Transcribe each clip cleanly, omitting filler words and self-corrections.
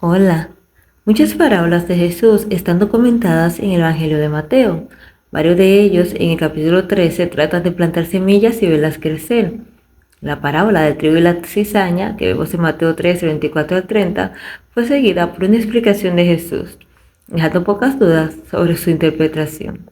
Hola. Muchas parábolas de Jesús están documentadas en el Evangelio de Mateo. Varios de ellos en el capítulo 13 tratan de plantar semillas y verlas crecer. La parábola del trigo y la cizaña, que vemos en Mateo 13, 24 al 30, fue seguida por una explicación de Jesús, dejando pocas dudas sobre su interpretación.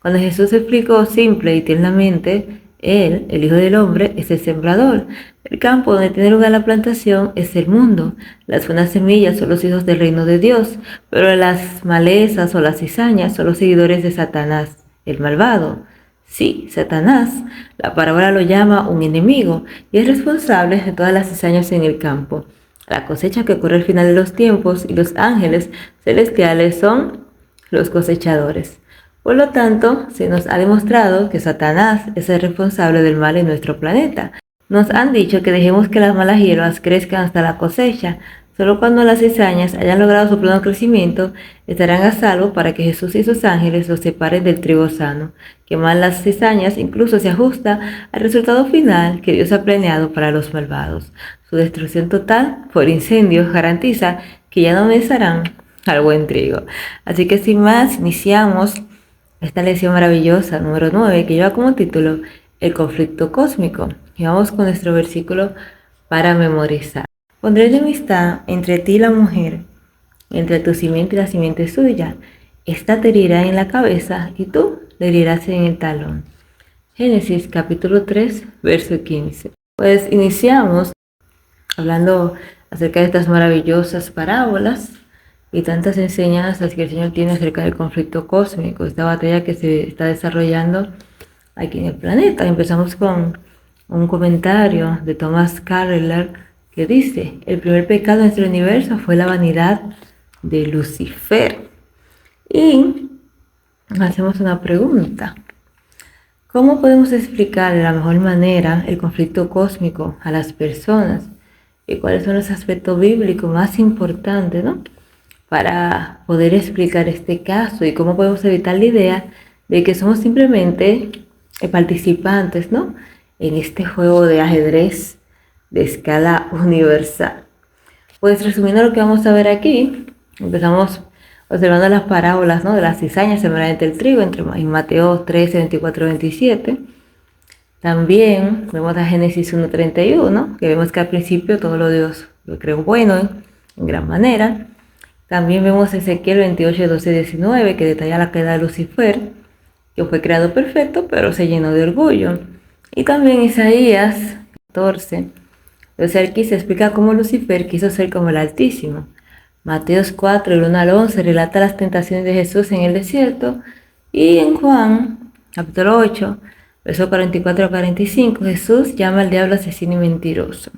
Cuando Jesús explicó simple y tiernamente, Él, el Hijo del Hombre, es el sembrador. El campo donde tiene lugar la plantación es el mundo. Las buenas semillas son los hijos del reino de Dios, pero las malezas o las cizañas son los seguidores de Satanás, el malvado. Sí, Satanás, la parábola lo llama un enemigo y es responsable de todas las cizañas en el campo. La cosecha que ocurre al final de los tiempos y los ángeles celestiales son los cosechadores. Por lo tanto, se nos ha demostrado que Satanás es el responsable del mal en nuestro planeta. Nos han dicho que dejemos que las malas hierbas crezcan hasta la cosecha. Solo cuando las cizañas hayan logrado su pleno crecimiento, estarán a salvo para que Jesús y sus ángeles los separen del trigo sano. Quemar las cizañas incluso se ajusta al resultado final que Dios ha planeado para los malvados. Su destrucción total por incendio garantiza que ya no besarán al buen trigo. Así que sin más, iniciamos esta lección maravillosa, número 9, que lleva como título El conflicto cósmico. Y vamos con nuestro versículo para memorizar. Pondré enemistad entre ti y la mujer, entre tu simiente y la simiente suya. Esta te herirá en la cabeza y tú le herirás en el talón. Génesis capítulo 3, verso 15. Pues iniciamos hablando acerca de estas maravillosas parábolas y tantas enseñanzas que el Señor tiene acerca del conflicto cósmico, esta batalla que se está desarrollando aquí en el planeta. Empezamos con un comentario de Thomas Carlyle que dice: el primer pecado en nuestro universo fue la vanidad de Lucifer. Y hacemos una pregunta: ¿cómo podemos explicar de la mejor manera el conflicto cósmico a las personas? ¿Y cuáles son los aspectos bíblicos más importantes, para poder explicar este caso? ¿Y cómo podemos evitar la idea de que somos simplemente participantes, en este juego de ajedrez de escala universal? Pues resumiendo lo que vamos a ver aquí, empezamos observando las parábolas, de las cizañas sembradas entre el trigo, en Mateo 13, 24, 27. También vemos a Génesis 1:31, que vemos que al principio todo lo Dios lo creó bueno en gran manera. También vemos Ezequiel 28, 12, 19, que detalla la caída de Lucifer, que fue creado perfecto, pero se llenó de orgullo. Y también Isaías 14, aquí se explica cómo Lucifer quiso ser como el Altísimo. Mateos 4, 1 al 11, relata las tentaciones de Jesús en el desierto. Y en Juan, capítulo 8, versos 44 a 45, Jesús llama al diablo asesino y mentiroso.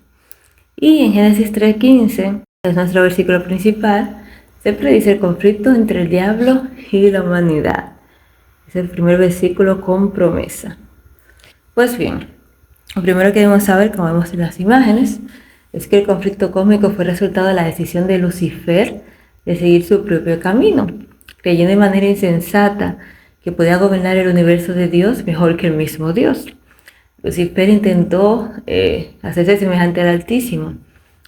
Y en Génesis 3:15, es nuestro versículo principal, se predice el conflicto entre el diablo y la humanidad. Es el primer versículo con promesa. Pues bien, lo primero que debemos saber, como vemos en las imágenes, es que el conflicto cósmico fue resultado de la decisión de Lucifer de seguir su propio camino, creyendo de manera insensata que podía gobernar el universo de Dios mejor que el mismo Dios. Lucifer intentó hacerse semejante al Altísimo.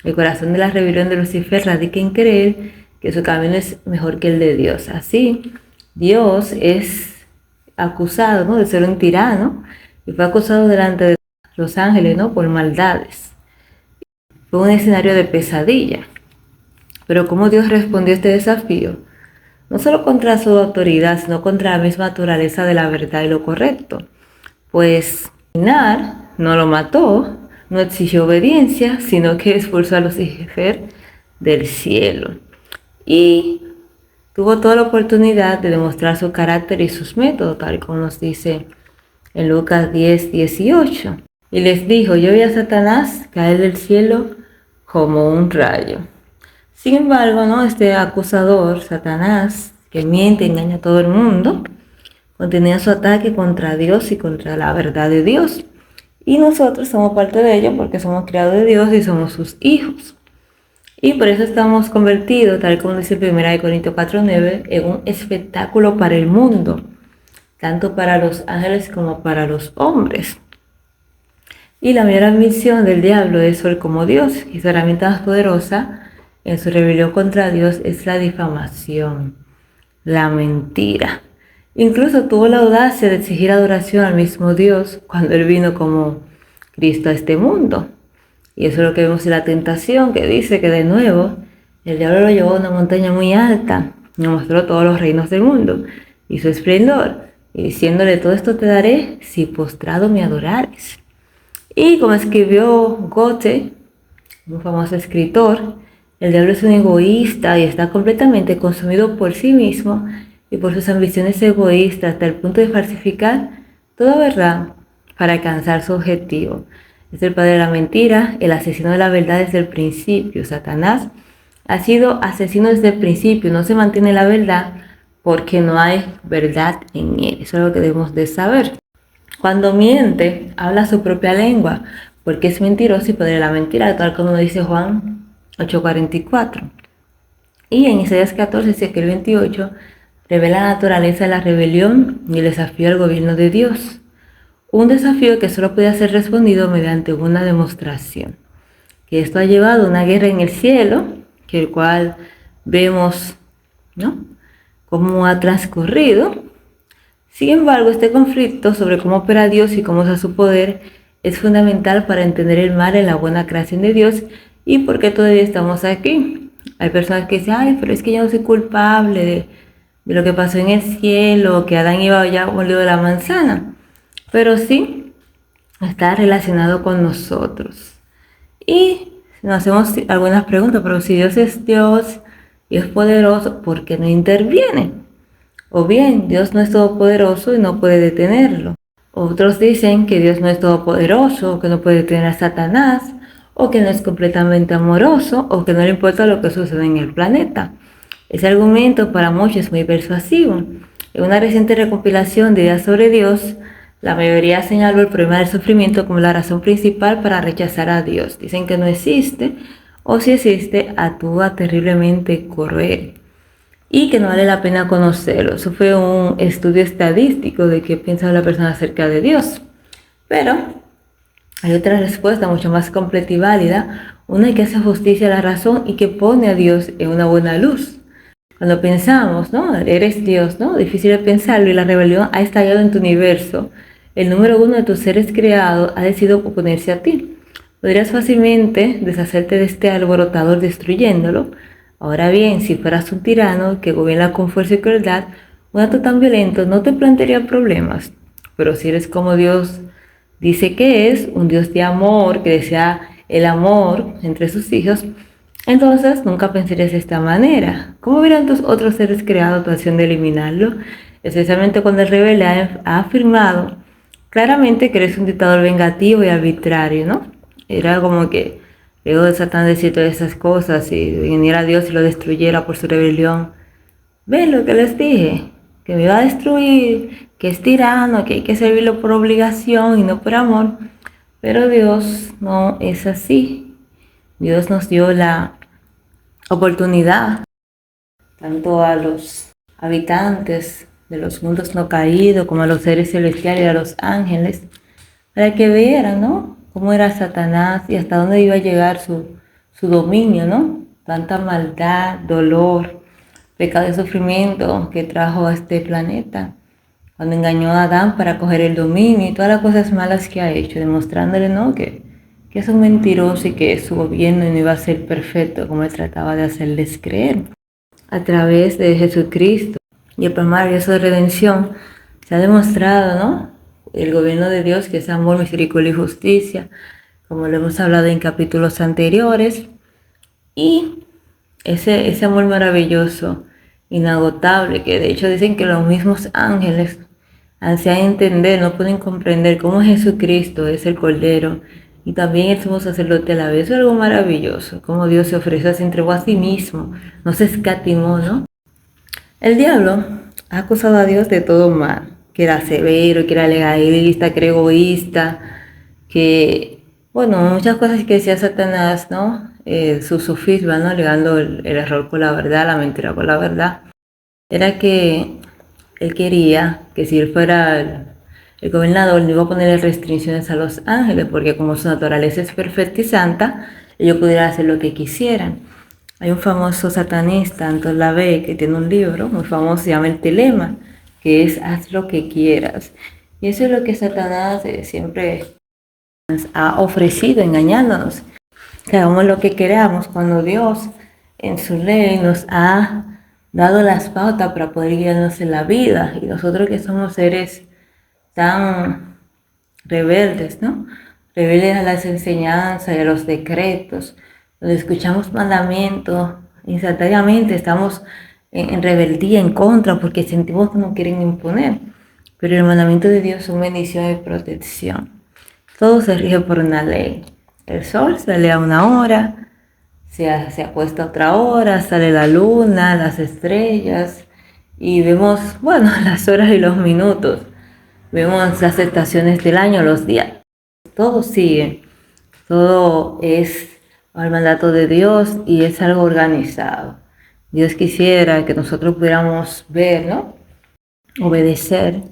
El corazón de la rebelión de Lucifer radica en creer que su camino es mejor que el de Dios. Así, Dios es acusado, de ser un tirano, y fue acusado delante de los ángeles, por maldades. Fue un escenario de pesadilla. Pero ¿cómo Dios respondió a este desafío? No solo contra su autoridad, sino contra la misma naturaleza de la verdad y lo correcto. Pues Nar no lo mató, no exigió obediencia, sino que expulsó a Lucifer del cielo. Y tuvo toda la oportunidad de demostrar su carácter y sus métodos, tal como nos dice en Lucas 10, 18. Y les dijo: yo vi a Satanás caer del cielo como un rayo. Sin embargo, este acusador, Satanás, que miente, engaña a todo el mundo, continúa su ataque contra Dios y contra la verdad de Dios. Y nosotros somos parte de ello porque somos creados de Dios y somos sus hijos. Y por eso estamos convertidos, tal como dice 1 Corintios 4:9, en un espectáculo para el mundo, tanto para los ángeles como para los hombres. Y la mayor ambición del diablo es ser como Dios, y su herramienta más poderosa en su rebelión contra Dios es la difamación, la mentira. Incluso tuvo la audacia de exigir adoración al mismo Dios cuando Él vino como Cristo a este mundo. Y eso es lo que vemos en la tentación, que dice que de nuevo el diablo lo llevó a una montaña muy alta y mostró todos los reinos del mundo y su esplendor, y diciéndole: todo esto te daré si postrado me adorares. Y como escribió Goethe, un famoso escritor, el diablo es un egoísta y está completamente consumido por sí mismo y por sus ambiciones egoístas hasta el punto de falsificar toda verdad para alcanzar su objetivo. Es el padre de la mentira, el asesino de la verdad desde el principio. Satanás ha sido asesino desde el principio, no se mantiene la verdad porque no hay verdad en él. Eso es lo que debemos de saber. Cuando miente, habla su propia lengua, porque es mentiroso y padre de la mentira, tal como dice Juan 8:44. Y en Isaías 14, Ezequiel 28, revela la naturaleza de la rebelión y el desafío al gobierno de Dios. Un desafío que solo puede ser respondido mediante una demostración. Que esto ha llevado a una guerra en el cielo, que el cual vemos, ¿no?, cómo ha transcurrido. Sin embargo, este conflicto sobre cómo opera Dios y cómo usa su poder es fundamental para entender el mal en la buena creación de Dios y por qué todavía estamos aquí. Hay personas que dicen: ay, pero es que yo no soy culpable de lo que pasó en el cielo, que Adán iba ya molido de la manzana. Pero sí está relacionado con nosotros. Y nos hacemos algunas preguntas: pero si Dios es Dios y es poderoso, ¿por qué no interviene? O bien, Dios no es todopoderoso y no puede detenerlo. Otros dicen que Dios no es todopoderoso, que no puede detener a Satanás, o que no es completamente amoroso, o que no le importa lo que sucede en el planeta. Ese argumento para muchos es muy persuasivo. En una reciente recopilación de ideas sobre Dios, la mayoría señaló el problema del sufrimiento como la razón principal para rechazar a Dios. Dicen que no existe, o si existe, actúa terriblemente cruel y que no vale la pena conocerlo. Eso fue un estudio estadístico de qué piensa la persona acerca de Dios. Pero hay otra respuesta mucho más completa y válida, una que hace justicia a la razón y que pone a Dios en una buena luz. Cuando pensamos, ¿no?, eres Dios, ¿no?, difícil de pensarlo y la rebelión ha estallado en tu universo, el número uno de tus seres creados ha decidido oponerse a ti. Podrías fácilmente deshacerte de este alborotador destruyéndolo. Ahora bien, si fueras un tirano que gobierna con fuerza y crueldad, un acto tan violento no te plantearía problemas. Pero si eres como Dios dice que es, un Dios de amor, que desea el amor entre sus hijos, entonces nunca pensarías de esta manera. ¿Cómo hubieran tus otros seres creado tu acción de eliminarlo? Especialmente cuando el rebelde ha afirmado claramente que eres un dictador vengativo y arbitrario, ¿no? Era como que luego de Satán decir todas esas cosas y viniera Dios y lo destruyera por su rebelión. ¿Ven lo que les dije? Que me iba a destruir, que es tirano, que hay que servirlo por obligación y no por amor. Pero Dios no es así. Dios nos dio la oportunidad, tanto a los habitantes de los mundos no caídos como a los seres celestiales y a los ángeles, para que vieran, ¿no?, cómo era Satanás y hasta dónde iba a llegar su dominio, ¿no? Tanta maldad, dolor, pecado y sufrimiento que trajo a este planeta cuando engañó a Adán para coger el dominio y todas las cosas malas que ha hecho, demostrándole, ¿no?, que es un mentiroso y que su gobierno no iba a ser perfecto como él trataba de hacerles creer. A través de Jesucristo y el plan maravilloso de redención se ha demostrado, ¿no?, el gobierno de Dios, que es amor, misericordia y justicia, como lo hemos hablado en capítulos anteriores. Y ese amor maravilloso, inagotable, que de hecho dicen que los mismos ángeles ansían entender, no pueden comprender cómo Jesucristo es el Cordero y también el sumo sacerdote a la vez. Es algo maravilloso, cómo Dios se ofreció, se entregó a sí mismo, no se escatimó, ¿no? El diablo ha acusado a Dios de todo mal, que era severo, que era legalista, que era egoísta, que, bueno, muchas cosas que decía Satanás, ¿no? Su sofisma, ¿no?, ligando el error con la verdad, la mentira con la verdad, era que él quería que si él fuera el gobernador, no iba a ponerle restricciones a los ángeles, porque como su naturaleza es perfecta y santa, ellos pudieran hacer lo que quisieran. Hay un famoso satanista, Anton LaVey, que tiene un libro muy famoso, se llama El Telema, que es haz lo que quieras. Y eso es lo que Satanás siempre nos ha ofrecido, engañándonos. Que hagamos lo que queramos cuando Dios en su ley nos ha dado las pautas para poder guiarnos en la vida. Y nosotros que somos seres tan rebeldes, ¿no? Rebeldes a las enseñanzas y a los decretos, donde escuchamos mandamientos, instantáneamente estamos en rebeldía, en contra, porque sentimos que nos quieren imponer. Pero el mandamiento de Dios es una bendición y protección. Todo se rige por una ley. El sol sale a una hora, se acuesta a otra hora, sale la luna, las estrellas, y vemos, bueno, las horas y los minutos. Vemos las estaciones del año, los días. Todo sigue, todo es al mandato de Dios y es algo organizado. Dios quisiera que nosotros pudiéramos ver, ¿no? Obedecer.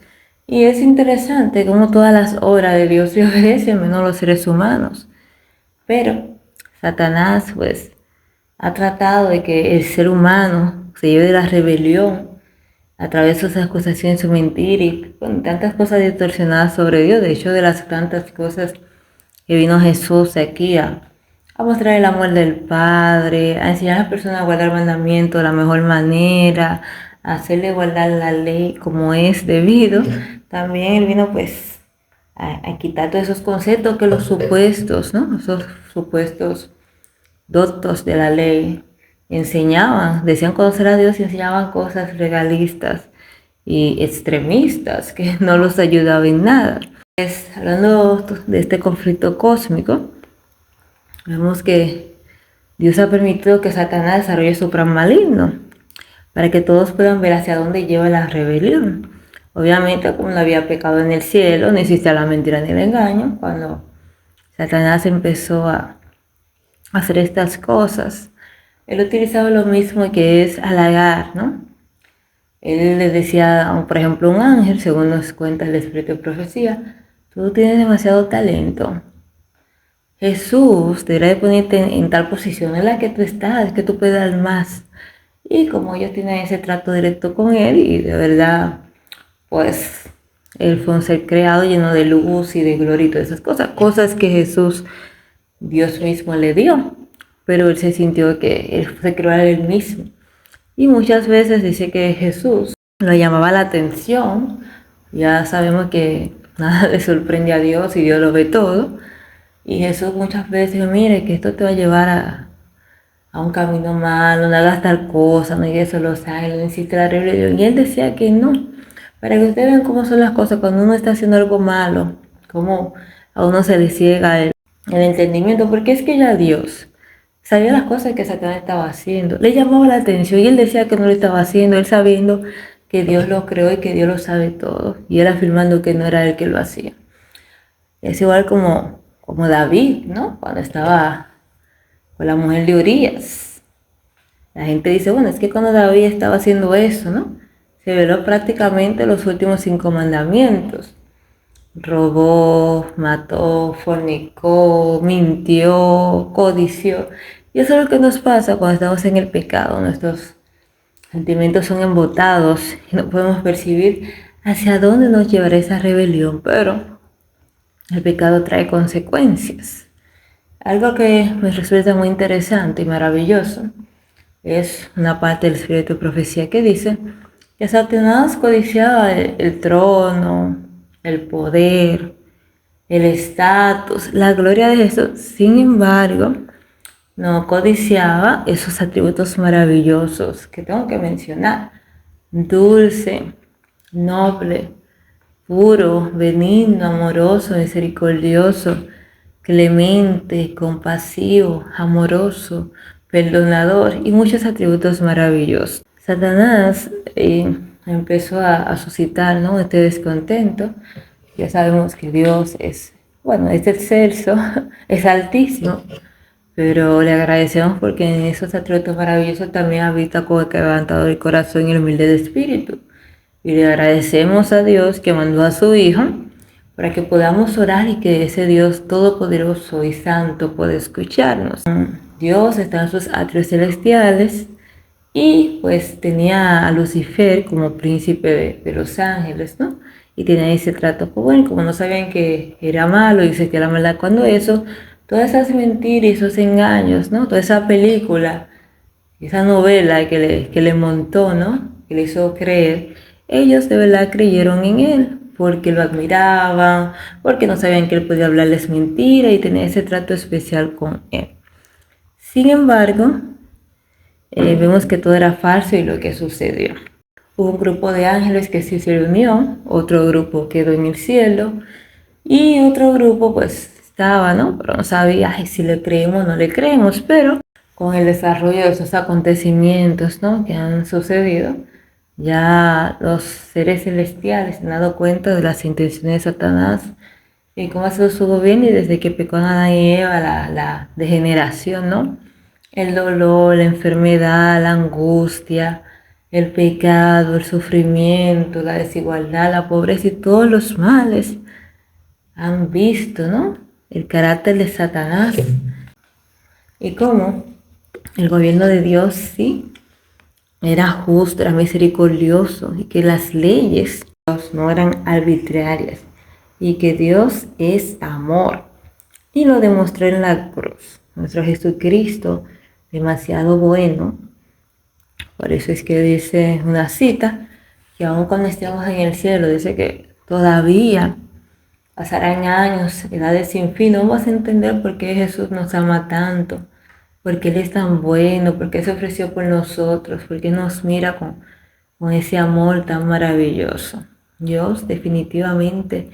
Y es interesante cómo todas las obras de Dios se obedecen, menos los seres humanos. Pero Satanás, pues, ha tratado de que el ser humano se lleve de la rebelión a través de sus acusaciones, su mentira y con tantas cosas distorsionadas sobre Dios. De hecho, de las tantas cosas que vino Jesús aquí a mostrar el amor del Padre, a enseñar a las personas a guardar el mandamiento de la mejor manera, a hacerle guardar la ley como es debido. También Él vino pues a quitar todos esos conceptos que los supuestos, ¿no? Esos supuestos doctos de la ley enseñaban, decían conocer a Dios y enseñaban cosas legalistas y extremistas que no los ayudaban en nada. Pues, hablando de este conflicto cósmico, vemos que Dios ha permitido que Satanás desarrolle su plan maligno para que todos puedan ver hacia dónde lleva la rebelión. Obviamente, como no había pecado en el cielo, no existía la mentira ni el engaño. Cuando Satanás empezó a hacer estas cosas, él utilizaba lo mismo que es halagar, ¿no? Él le decía, por ejemplo, a un ángel, según nos cuenta el Espíritu de Profecía, tú tienes demasiado talento. Jesús debería de ponerte en tal posición en la que tú estás, que tú puedes dar más. Y como ellos tienen ese trato directo con él, y de verdad, pues, él fue un ser creado lleno de luz y de gloria y todas esas cosas. Cosas que Jesús, Dios mismo le dio. Pero él se sintió que él se creó a él mismo. Y muchas veces dice que Jesús lo llamaba la atención. Ya sabemos que nada le sorprende a Dios y Dios lo ve todo. Y Jesús muchas veces dijo, mire, que esto te va a llevar a un camino malo, no hagas tal cosa, no llegues a los ángeles, no hiciste la rebelión. Y él decía que no, para que ustedes vean cómo son las cosas cuando uno está haciendo algo malo, cómo a uno se le ciega el entendimiento, porque es que ya Dios sabía las cosas que Satanás estaba haciendo, le llamaba la atención y él decía que no lo estaba haciendo, él sabiendo que Dios lo creó y que Dios lo sabe todo, y él afirmando que no era él que lo hacía. Es igual como David, ¿no? Cuando estaba con la mujer de Urías. La gente dice, bueno, es que cuando David estaba haciendo eso, ¿no? Se violó prácticamente los últimos 5 mandamientos. Robó, mató, fornicó, mintió, codició. Y eso es lo que nos pasa cuando estamos en el pecado. Nuestros sentimientos son embotados y no podemos percibir hacia dónde nos llevará esa rebelión. Pero el pecado trae consecuencias. Algo que me resulta muy interesante y maravilloso es una parte del Espíritu de Profecía que dice que Satanás codiciaba el trono, el poder, el estatus, la gloria de Jesús. Sin embargo, no codiciaba esos atributos maravillosos que tengo que mencionar. Dulce, noble, puro, benigno, amoroso, misericordioso, clemente, compasivo, amoroso, perdonador y muchos atributos maravillosos. Satanás empezó a suscitar, ¿no?, este descontento. Ya sabemos que Dios es excelso, es altísimo, pero le agradecemos porque en esos atributos maravillosos también habita como el quebrantado del corazón y el humilde de espíritu. Y le agradecemos a Dios que mandó a su Hijo para que podamos orar y que ese Dios todopoderoso y santo pueda escucharnos. Dios está en sus atrios celestiales y pues tenía a Lucifer como príncipe de los ángeles, ¿no? Y tenía ese trato, pues bueno, como no sabían que era malo y se que era maldad cuando eso, todas esas mentiras y esos engaños, ¿no? Toda esa película, esa novela que le montó, ¿no? Que le hizo creer, ellos de verdad creyeron en él, porque lo admiraban, porque no sabían que él podía hablarles mentira y tenía ese trato especial con él. Sin embargo, vemos que todo era falso y lo que sucedió. Hubo un grupo de ángeles que sí se unió, otro grupo quedó en el cielo y otro grupo pues estaba, ¿no? Pero no sabía ay, si le creemos o no le creemos, pero con el desarrollo de esos acontecimientos, ¿no? Que han sucedido, ya los seres celestiales se han dado cuenta de las intenciones de Satanás y cómo ha sido su gobierno y desde que pecó Adán y Eva, la degeneración, ¿no? El dolor, la enfermedad, la angustia, el pecado, el sufrimiento, la desigualdad, la pobreza y todos los males han visto, ¿no? El carácter de Satanás y cómo el gobierno de Dios sí era justo, era misericordioso y que las leyes no eran arbitrarias y que Dios es amor y lo demostró en la cruz. Nuestro Jesucristo, demasiado bueno. Por eso es que dice una cita que aun cuando estemos en el cielo, dice que todavía pasarán años, edades sin fin. No vamos a entender por qué Jesús nos ama tanto, por qué Él es tan bueno, por qué se ofreció por nosotros, por qué nos mira con ese amor tan maravilloso. Dios definitivamente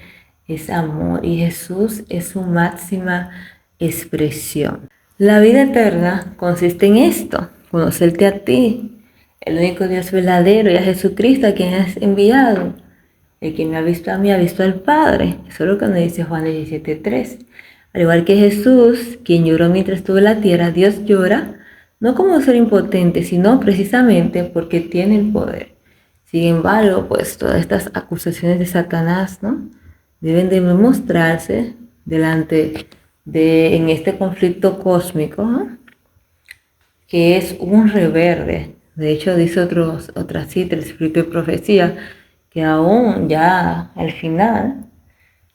es amor y Jesús es su máxima expresión. La vida eterna consiste en esto, conocerte a ti, el único Dios verdadero, y a Jesucristo a quien has enviado. El que me ha visto a mí ha visto al Padre. Eso es lo que nos dice Juan 17:3. Al igual que Jesús, quien lloró mientras estuvo en la tierra, Dios llora no como un ser impotente, sino precisamente porque tiene el poder. Sin embargo, pues todas estas acusaciones de Satanás, ¿no? Deben demostrarse delante de, en este conflicto cósmico, ¿no? Que es un reverde. De hecho, dice otra cita, el Espíritu de Profecía, que aún ya al final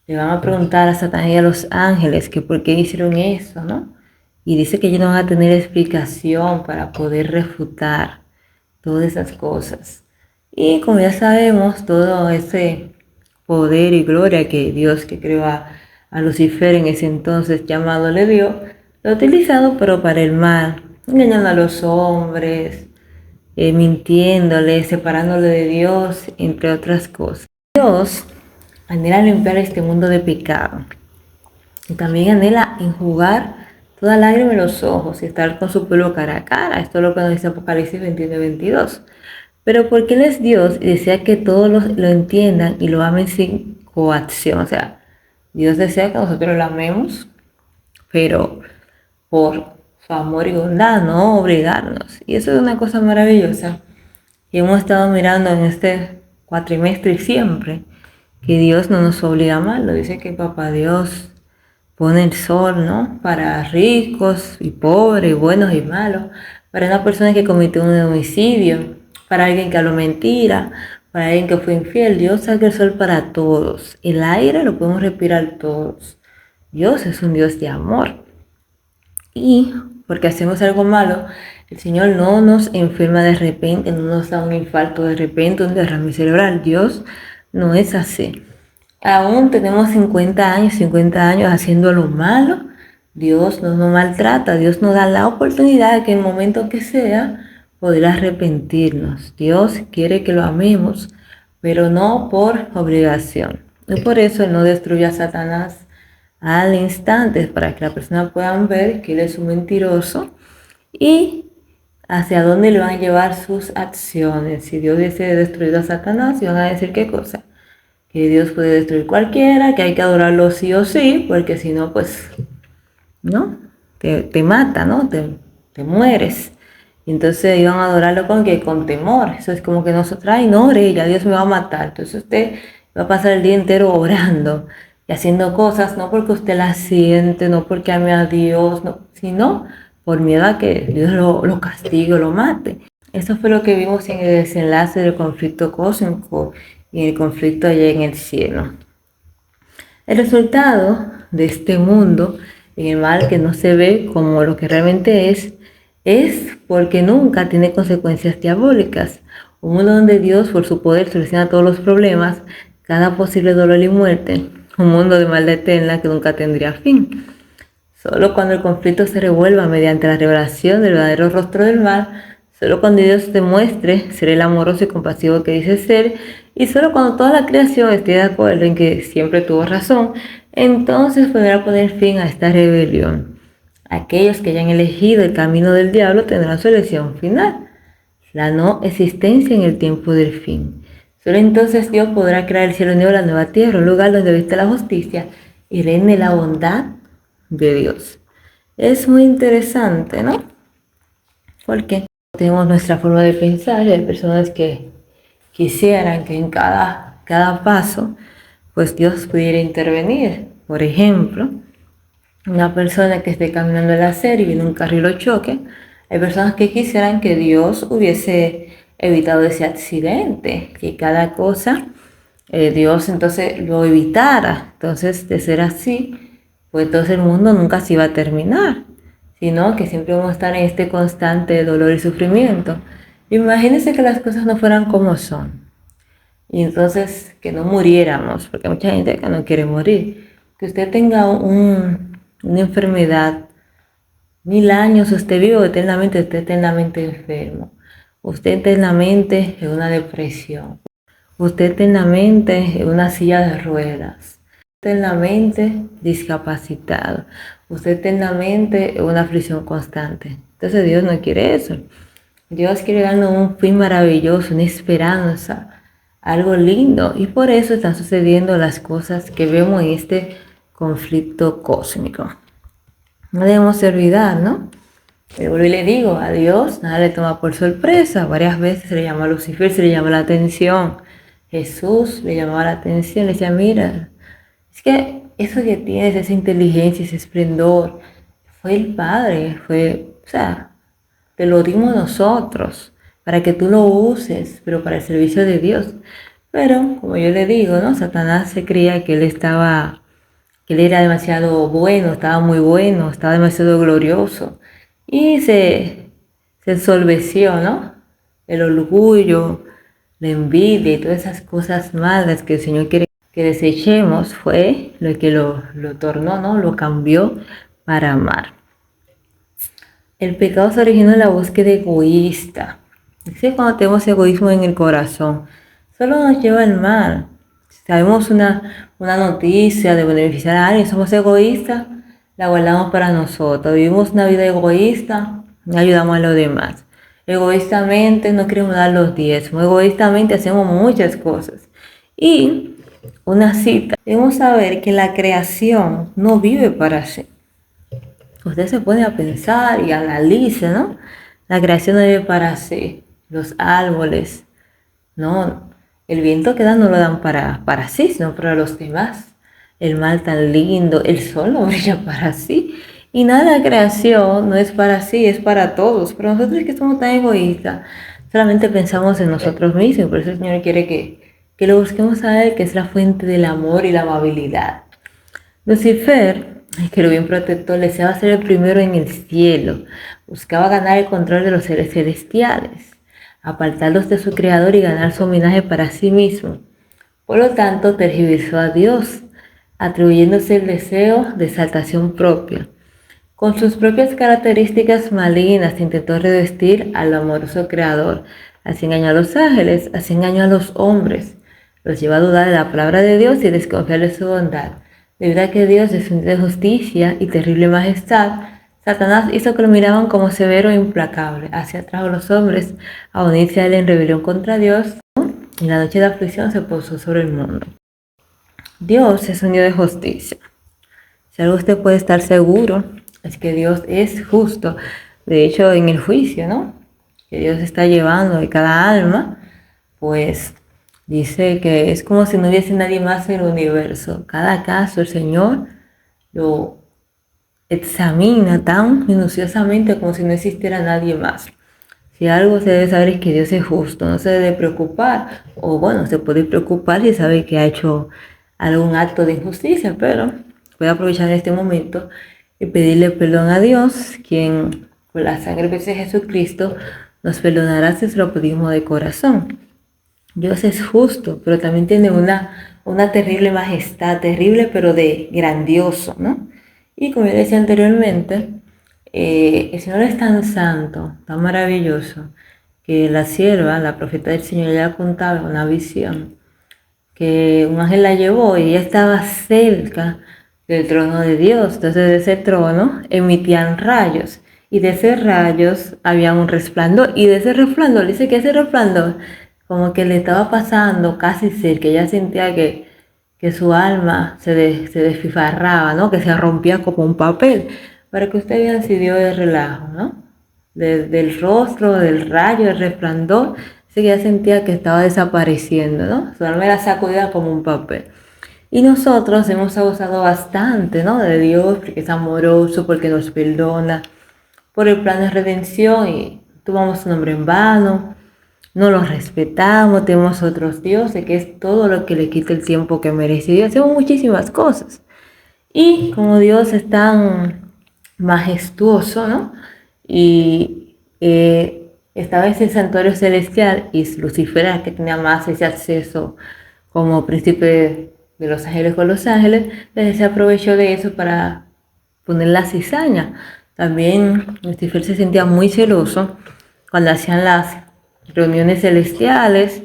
le van a preguntar a Satanás y a los ángeles que por qué hicieron eso, ¿no? Y dice que ellos no van a tener explicación para poder refutar todas esas cosas. Y como ya sabemos, todo ese poder y gloria que Dios que creó a Lucifer en ese entonces llamado le dio, lo ha utilizado pero para el mal, engañando a los hombres, mintiéndole, separándole de Dios, entre otras cosas. Dios anhela limpiar este mundo de pecado y también anhela enjugar toda lágrima en los ojos y estar con su pueblo cara a cara. Esto es lo que nos dice Apocalipsis 21:22. Pero porque Él es Dios y desea que todos lo entiendan y lo amen sin coacción. O sea, Dios desea que nosotros lo amemos, pero por su amor y bondad, no obligarnos. Y eso es una cosa maravillosa que hemos estado mirando en este cuatrimestre y siempre, que Dios no nos obliga a mal. Lo dice que Papá Dios pone el sol, ¿no? Para ricos y pobres, buenos y malos, para una persona que cometió un homicidio, para alguien que habló mentira, para alguien que fue infiel. Dios saca el sol para todos. El aire lo podemos respirar todos. Dios es un Dios de amor. Y porque hacemos algo malo, el Señor no nos enferma de repente, no nos da un infarto de repente, un derrame cerebral. Dios no es así. Aún tenemos 50 años haciendo lo malo. Dios no nos maltrata, Dios nos da la oportunidad de que en el momento que sea poder arrepentirnos. Dios quiere que lo amemos, pero no por obligación. Y por eso Él no destruye a Satanás al instante, para que la persona pueda ver que Él es un mentiroso y hacia dónde le van a llevar sus acciones. Si Dios hubiese destruido a Satanás, iban a decir qué cosa, que Dios puede destruir cualquiera, que hay que adorarlo sí o sí, porque si no, pues, ¿no? Te mata, ¿no? Te mueres. Y entonces iban a adorarlo con que con temor. Eso es como que nosotros, ay, no, ore, ya Dios me va a matar. Entonces usted va a pasar el día entero orando y haciendo cosas, no porque usted las siente, no porque ame a Dios, no, sino por miedo a que Dios lo castigue o lo mate. Eso fue lo que vimos en el desenlace del conflicto cósmico y en el conflicto allá en el cielo. El resultado de este mundo, en el mal que no se ve como lo que realmente es porque nunca tiene consecuencias diabólicas. Un mundo donde Dios, por su poder, soluciona todos los problemas, cada posible dolor y muerte. Un mundo de maldad eterna que nunca tendría fin. Solo cuando el conflicto se revuelva mediante la revelación del verdadero rostro del mal, solo cuando Dios demuestre ser el amoroso y compasivo que dice ser, y solo cuando toda la creación esté de acuerdo en que siempre tuvo razón, entonces podrá poner fin a esta rebelión. Aquellos que hayan elegido el camino del diablo tendrán su elección final, la no existencia en el tiempo del fin. Solo entonces Dios podrá crear el cielo nuevo, la nueva tierra, un lugar donde habite la justicia y reine la bondad de Dios. Es muy interesante, ¿no? Porque tenemos nuestra forma de pensar y hay personas que quisieran que en cada paso pues Dios pudiera intervenir. Por ejemplo, una persona que esté caminando en la acera y viene un carro y lo choque, hay personas que quisieran que Dios hubiese evitado ese accidente, que cada cosa Dios entonces lo evitara. Entonces, de ser así, pues entonces el mundo nunca se iba a terminar, sino que siempre vamos a estar en este constante dolor y sufrimiento. Imagínense que las cosas no fueran como son, y entonces que no muriéramos, porque hay mucha gente que no quiere morir. Que usted tenga una enfermedad, 1000 años, usted vive eternamente, esté eternamente enfermo, usted eternamente en una depresión, usted eternamente en una silla de ruedas, eternamente discapacitado, usted eternamente en una aflicción constante. Entonces Dios no quiere eso. Dios quiere darnos un fin maravilloso, una esperanza, algo lindo, y por eso están sucediendo las cosas que vemos en este conflicto cósmico. No debemos olvidar, ¿no? Pero le digo, a Dios nada le toma por sorpresa. Varias veces se le llama a Lucifer, se le llama la atención. Jesús le llamaba la atención, le decía, mira, es que eso que tienes, esa inteligencia, ese esplendor, fue el Padre, o sea, te lo dimos nosotros, para que tú lo uses, pero para el servicio de Dios. Pero, como yo le digo, ¿no? Satanás se creía que él era demasiado bueno, estaba muy bueno, estaba demasiado glorioso. Y se ensolveció, ¿no? El orgullo, la envidia y todas esas cosas malas que el Señor quiere que desechemos fue lo que lo tornó, ¿no? Lo cambió para amar. El pecado se originó en la búsqueda egoísta. Es que cuando tenemos egoísmo en el corazón, solo nos lleva al mal. Si sabemos una noticia de beneficiar a alguien, somos egoístas, la guardamos para nosotros. Vivimos una vida egoísta, no ayudamos a los demás. Egoístamente no queremos dar los diezmos, egoístamente hacemos muchas cosas. Y una cita, debemos saber que la creación no vive para sí. Usted se pone a pensar y analiza, ¿no? La creación no vive para sí. Los árboles, ¿no? El viento que dan no lo dan para sí, sino para los demás. El mar tan lindo, el sol no brilla para sí. Y nada de la creación no es para sí, es para todos. Pero nosotros que somos tan egoístas, solamente pensamos en nosotros mismos. Por eso el Señor quiere que lo busquemos a Él, que es la fuente del amor y la amabilidad. Lucifer, que lo bien protector, deseaba ser el primero en el cielo. Buscaba ganar el control de los seres celestiales, apartarlos de su creador y ganar su homenaje para sí mismo. Por lo tanto, tergiversó a Dios, atribuyéndose el deseo de exaltación propia. Con sus propias características malignas intentó revestir al amoroso creador. Así engañó a los ángeles, así engañó a los hombres. Los llevó a dudar de la palabra de Dios y desconfiar de su bondad. Debido a que Dios es un Dios de justicia y terrible majestad, Satanás hizo que lo miraban como severo e implacable. Así atrajo a los hombres a unirse a él en rebelión contra Dios, y la noche de aflicción se posó sobre el mundo. Dios es un Dios de justicia. Si algo usted puede estar seguro, es que Dios es justo. De hecho, en el juicio, ¿no?, que Dios está llevando de cada alma, pues dice que es como si no hubiese nadie más en el universo. Cada caso el Señor lo examina tan minuciosamente como si no existiera nadie más. Si algo se debe saber es que Dios es justo, no se debe preocupar, o bueno, se puede preocupar si sabe que ha hecho algún acto de injusticia, pero voy a aprovechar este momento y pedirle perdón a Dios, quien por la sangre de Jesucristo nos perdonará si se lo pedimos de corazón. Dios es justo, pero también tiene una terrible majestad, terrible pero de grandioso, ¿no? Y como ya decía anteriormente, el Señor es tan santo, tan maravilloso, que la sierva, la profeta del Señor, ya contaba una visión, que un ángel la llevó y ella estaba cerca del trono de Dios. Entonces de ese trono emitían rayos y de esos rayos había un resplandor y de ese resplandor, dice que ese resplandor como que le estaba pasando casi cerca, ella sentía que su alma se desfifarraba, ¿no? Que se rompía como un papel, para que usted vea si dio el relajo, ¿no? Del rostro, del rayo, del resplandor, sí que ella sentía que estaba desapareciendo, ¿no? Su alma era sacudida como un papel. Y nosotros hemos abusado bastante, ¿no? De Dios, porque es amoroso, porque nos perdona, por el plan de redención y tomamos su nombre en vano, no lo respetamos, tenemos otros dioses, que es todo lo que le quita el tiempo que merece. Y hacemos muchísimas cosas. Y como Dios es tan majestuoso, ¿no? Y estaba ese santuario celestial y Lucifer era que tenía más ese acceso como príncipe de los ángeles con los ángeles, entonces se aprovechó de eso para poner la cizaña. También Lucifer se sentía muy celoso cuando hacían las reuniones celestiales,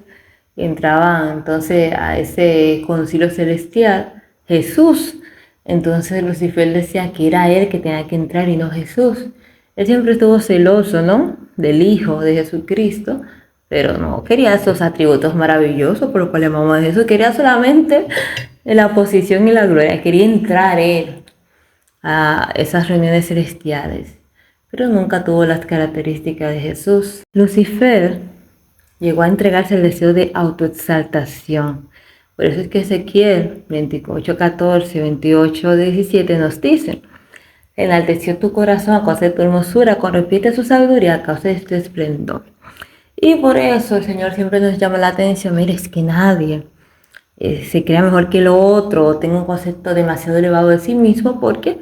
entraban entonces a ese concilio celestial Jesús. Entonces Lucifer decía que era él que tenía que entrar y no Jesús. Él siempre estuvo celoso, ¿no? Del Hijo de Jesucristo, pero no quería esos atributos maravillosos por los cuales llamamos a Jesús. Quería solamente la posición y la gloria. Quería entrar él a esas reuniones celestiales, pero nunca tuvo las características de Jesús. Lucifer llegó a entregarse el deseo de autoexaltación. Por eso es que Ezequiel 28:14, 28:17 nos dice: enalteció tu corazón a causa de tu hermosura, con repite su sabiduría a causa de tu esplendor. Y por eso el Señor siempre nos llama la atención. Mire, es que nadie se crea mejor que el otro o tenga un concepto demasiado elevado de sí mismo, porque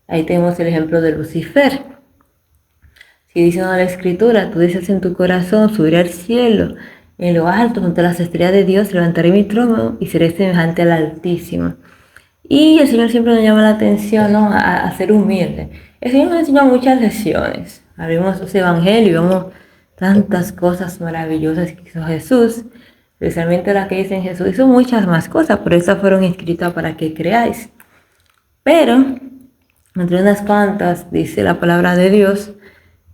ahí tenemos el ejemplo de Lucifer. Si dice la Escritura, tú dices en tu corazón, subiré al cielo, en lo alto, junto a las estrellas de Dios, levantaré mi trono y seré semejante al Altísimo. Y el Señor siempre nos llama la atención, ¿no? a ser humilde. El Señor nos enseña muchas lecciones. Abrimos su evangelio y vemos tantas cosas maravillosas que hizo Jesús, especialmente las que dicen Jesús hizo muchas más cosas, por eso fueron escritas para que creáis. Pero, entre unas cuantas, dice la palabra de Dios,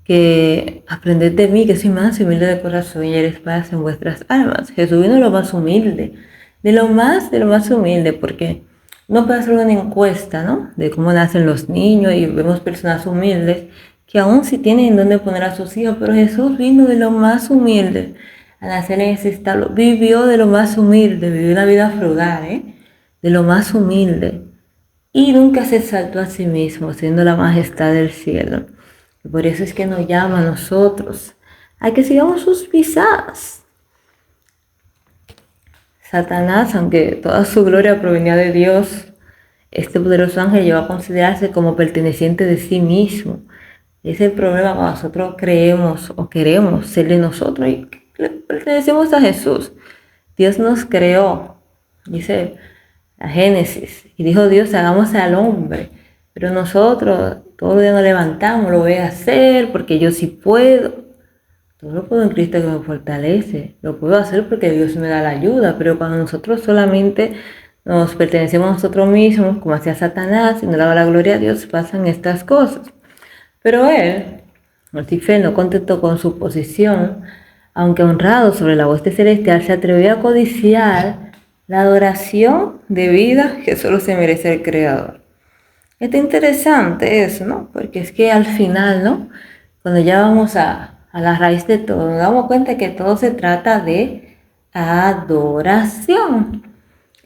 que aprended de mí, que soy manso y humilde de corazón, y haréis paz en vuestras almas. Jesús vino lo más humilde, de lo más humilde, porque uno puede hacer una encuesta, ¿no? De cómo nacen los niños y vemos personas humildes que aún sí tienen dónde poner a sus hijos, pero Jesús vino de lo más humilde. Al nacer en ese estado, vivió de lo más humilde, vivió una vida frugal, de lo más humilde. Y nunca se exaltó a sí mismo, siendo la majestad del cielo. Y por eso es que nos llama a nosotros a que sigamos sus pisadas. Satanás, aunque toda su gloria provenía de Dios, este poderoso ángel llegó a considerarse como perteneciente de sí mismo. Ese es el problema cuando nosotros creemos o queremos ser de nosotros y pertenecemos a Jesús. Dios nos creó, dice la Génesis, y dijo Dios, hagamos al hombre. Pero nosotros todos los días nos levantamos, lo voy a hacer porque yo sí puedo. Todo lo puedo en Cristo que me fortalece. Lo puedo hacer porque Dios me da la ayuda. Pero cuando nosotros solamente nos pertenecemos a nosotros mismos, como hacía Satanás, y no daba la gloria a Dios, pasan estas cosas. Pero él, Lucifer, no contentó con su posición, aunque honrado sobre la hueste celestial, se atrevió a codiciar la adoración debida que solo se merece el Creador. Está interesante eso, ¿no? Porque es que al final, ¿no? Cuando ya vamos a la raíz de todo, nos damos cuenta que todo se trata de adoración.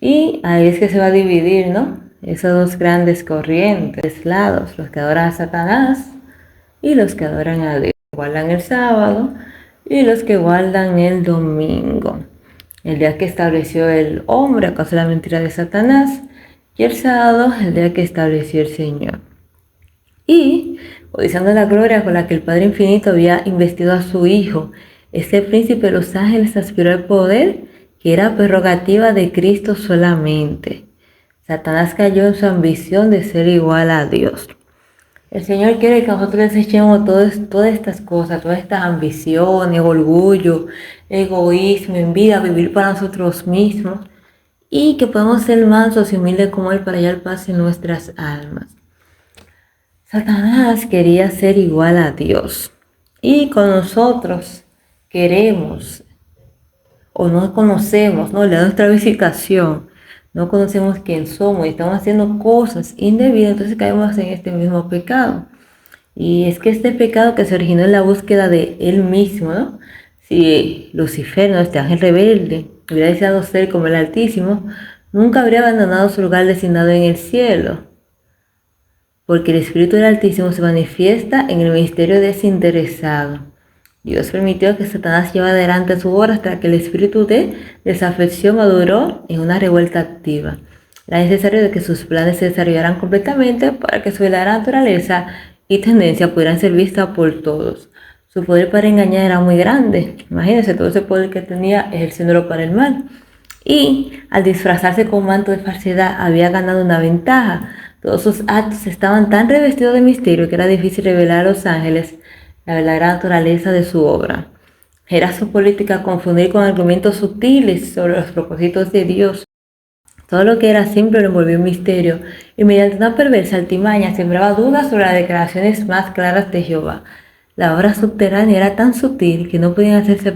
Y ahí es que se va a dividir, ¿no? esas dos grandes corrientes, lados, los que adoran a Satanás y los que adoran a Dios, guardan el sábado y los que guardan el domingo, el día que estableció el hombre a causa de la mentira de Satanás, y el sábado, el día que estableció el Señor. Y, codiciando la gloria con la que el Padre Infinito había investido a su Hijo, este príncipe de los ángeles aspiró al poder que era prerrogativa de Cristo solamente. Satanás cayó en su ambición de ser igual a Dios. El Señor quiere que nosotros desechemos todas estas cosas, todas estas ambiciones, orgullo, egoísmo, envidia, vivir para nosotros mismos, y que podamos ser mansos y humildes como Él para hallar paz en nuestras almas. Satanás quería ser igual a Dios, y con nosotros queremos o no conocemos, ¿no? Le da nuestra visitación, no conocemos quién somos y estamos haciendo cosas indebidas, entonces caemos en este mismo pecado. Y es que este pecado que se originó en la búsqueda de él mismo, ¿no? Si Lucifer, ¿no? Este ángel rebelde, hubiera deseado ser como el Altísimo, nunca habría abandonado su lugar designado en el cielo, porque el Espíritu del Altísimo se manifiesta en el ministerio desinteresado. Dios permitió que Satanás llevara adelante su obra hasta que el espíritu de desafección maduró en una revuelta activa. Era necesario de que sus planes se desarrollaran completamente para que su verdadera naturaleza y tendencia pudieran ser vistas por todos. Su poder para engañar era muy grande. Imagínense todo ese poder que tenía ejerciéndolo para el mal. Y al disfrazarse con un manto de falsedad había ganado una ventaja. Todos sus actos estaban tan revestidos de misterio que era difícil revelar a los ángeles la verdadera naturaleza de su obra. Era su política confundir con argumentos sutiles sobre los propósitos de Dios. Todo lo que era simple lo envolvió en misterio, y mediante una perversa altimaña sembraba dudas sobre las declaraciones más claras de Jehová. La obra subterránea era tan sutil que no podían hacerse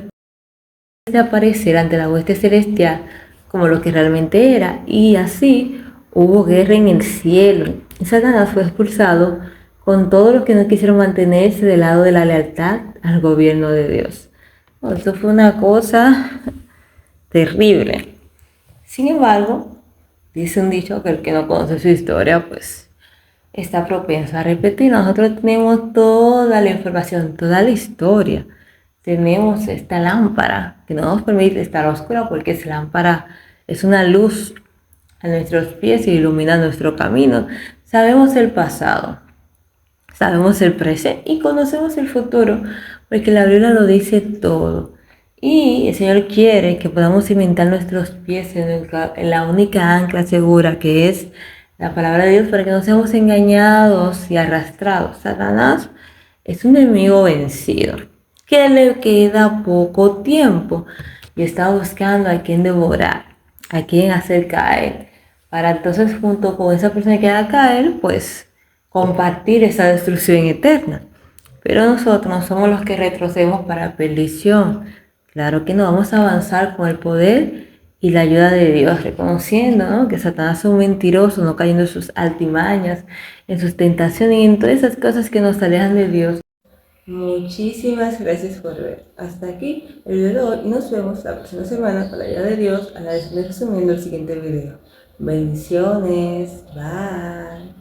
aparecer ante la hueste celestial como lo que realmente era, y así hubo guerra en el cielo, y Satanás fue expulsado con todos los que no quisieron mantenerse del lado de la lealtad al gobierno de Dios. Esto fue una cosa terrible. Sin embargo, dice un dicho que el que no conoce su historia, pues está propenso a repetir. Nosotros tenemos toda la información, toda la historia. Tenemos esta lámpara que no nos permite estar oscura, porque esa lámpara es una luz a nuestros pies y ilumina nuestro camino. Sabemos el pasado, sabemos el presente y conocemos el futuro, porque la Biblia lo dice todo. Y el Señor quiere que podamos cimentar nuestros pies en la única ancla segura, que es la palabra de Dios, para que no seamos engañados y arrastrados. Satanás es un enemigo vencido, que le queda poco tiempo y está buscando a quien devorar, a quien hacer caer, para entonces junto con esa persona que haga caer, pues compartir esa destrucción eterna. Pero nosotros no somos los que retrocedemos para perdición. Claro que no, vamos a avanzar con el poder y la ayuda de Dios, reconociendo, ¿no?, que Satanás es un mentiroso, no cayendo en sus altimañas, en sus tentaciones y en todas esas cosas que nos alejan de Dios. Muchísimas gracias por ver. Hasta aquí el video de hoy y nos vemos la próxima semana con la ayuda de Dios a la vez resumiendo el siguiente video. Bendiciones. Bye.